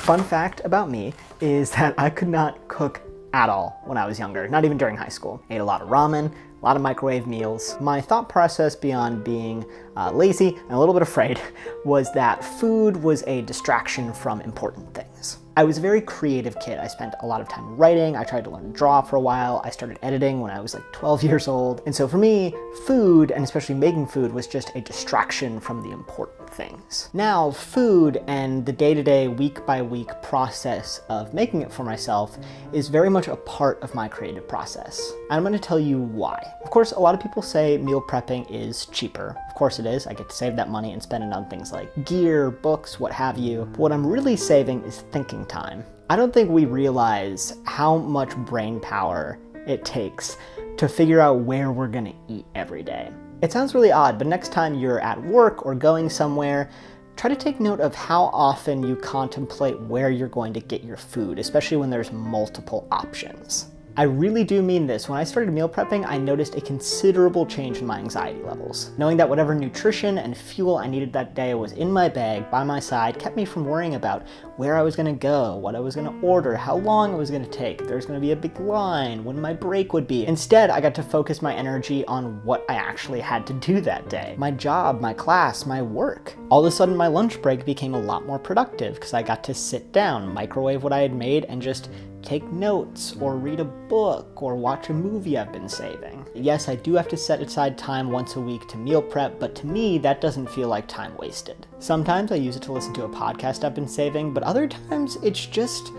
Fun fact about me is that I could not cook at all when I was younger, not even during high school. I ate a lot of ramen, a lot of microwave meals. My thought process beyond being lazy and a little bit afraid was that food was a distraction from important things. I was a very creative kid. I spent a lot of time writing. I tried to learn to draw for a while. I started editing when I was like 12 years old. And so for me, food, and especially making food, was just a distraction from the important things. Now, food and the day-to-day, week-by-week process of making it for myself is very much a part of my creative process. And I'm gonna tell you why. Of course, a lot of people say meal prepping is cheaper. Of course it is. I get to save that money and spend it on things like gear, books, what have you. But what I'm really saving is thinking time. I don't think we realize how much brain power it takes to figure out where we're gonna eat every day. It sounds really odd, but next time you're at work or going somewhere, try to take note of how often you contemplate where you're going to get your food, especially when there's multiple options. I really do mean this. When I started meal prepping, I noticed a considerable change in my anxiety levels. Knowing that whatever nutrition and fuel I needed that day was in my bag by my side kept me from worrying about where I was gonna go, what I was gonna order, how long it was gonna take, if there was gonna be a big line, when my break would be. Instead, I got to focus my energy on what I actually had to do that day. My job, my class, my work. All of a sudden, my lunch break became a lot more productive because I got to sit down, microwave what I had made, and just take notes or read a book or watch a movie I've been saving. Yes, I do have to set aside time once a week to meal prep, but to me, that doesn't feel like time wasted. Sometimes I use it to listen to a podcast I've been saving, but other times it's just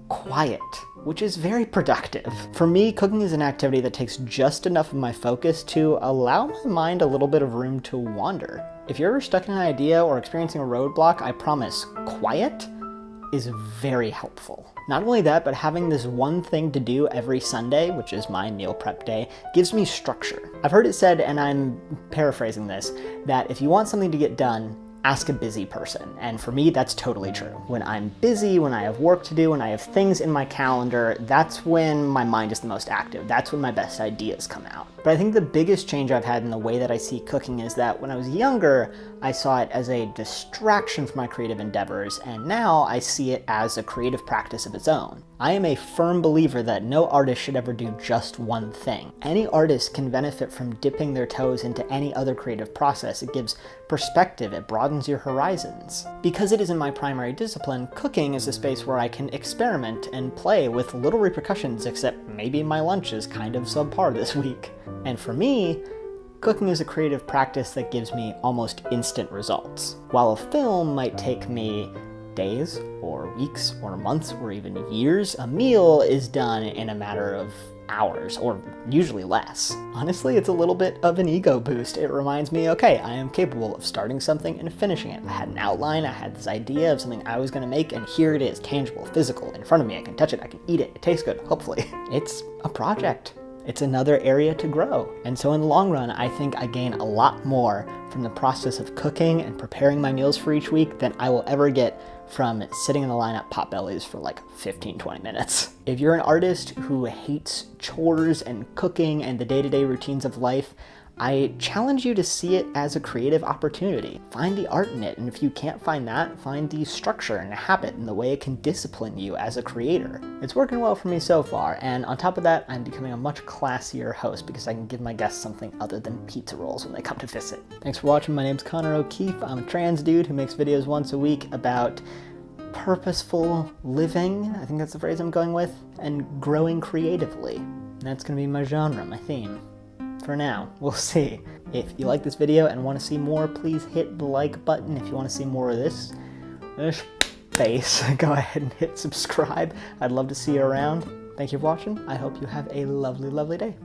quiet, which is very productive. For me, cooking is an activity that takes just enough of my focus to allow my mind a little bit of room to wander. If you're ever stuck in an idea or experiencing a roadblock, I promise, quiet is very helpful. Not only that, but having this one thing to do every Sunday, which is my meal prep day, gives me structure. I've heard it said, and I'm paraphrasing this, that if you want something to get done, ask a busy person. And for me, that's totally true. When I'm busy, when I have work to do, when I have things in my calendar, that's when my mind is the most active. That's when my best ideas come out. But I think the biggest change I've had in the way that I see cooking is that when I was younger, I saw it as a distraction from my creative endeavors, and now I see it as a creative practice of its own. I am a firm believer that no artist should ever do just one thing. Any artist can benefit from dipping their toes into any other creative process. It gives perspective, it broadens your horizons. Because it isn't my primary discipline, cooking is a space where I can experiment and play with little repercussions, except maybe my lunch is kind of subpar this week. And for me, cooking is a creative practice that gives me almost instant results. While a film might take me days or weeks or months or even years, a meal is done in a matter of hours, or usually less. Honestly, it's a little bit of an ego boost. It reminds me, okay, I am capable of starting something and finishing it. I had an outline, I had this idea of something I was gonna make, and here it is, tangible, physical, in front of me. I can touch it, I can eat it, it tastes good, hopefully. It's a project. It's another area to grow. And so in the long run, I think I gain a lot more from the process of cooking and preparing my meals for each week than I will ever get from sitting in the line at Potbelly's for like 15-20 minutes. If you're an artist who hates chores and cooking and the day-to-day routines of life, I challenge you to see it as a creative opportunity. Find the art in it, and if you can't find that, find the structure and the habit and the way it can discipline you as a creator. It's working well for me so far, and on top of that, I'm becoming a much classier host because I can give my guests something other than pizza rolls when they come to visit. Thanks for watching. My name's Connor O'Keefe. I'm a trans dude who makes videos once a week about purposeful living, I think that's the phrase I'm going with, and growing creatively. And that's gonna be my genre, my theme. For now, we'll see. If you like this video and want to see more, please hit the like button. If you want to see more of this face, go ahead and hit subscribe. I'd love to see you around. Thank you for watching. I hope you have a lovely, lovely day.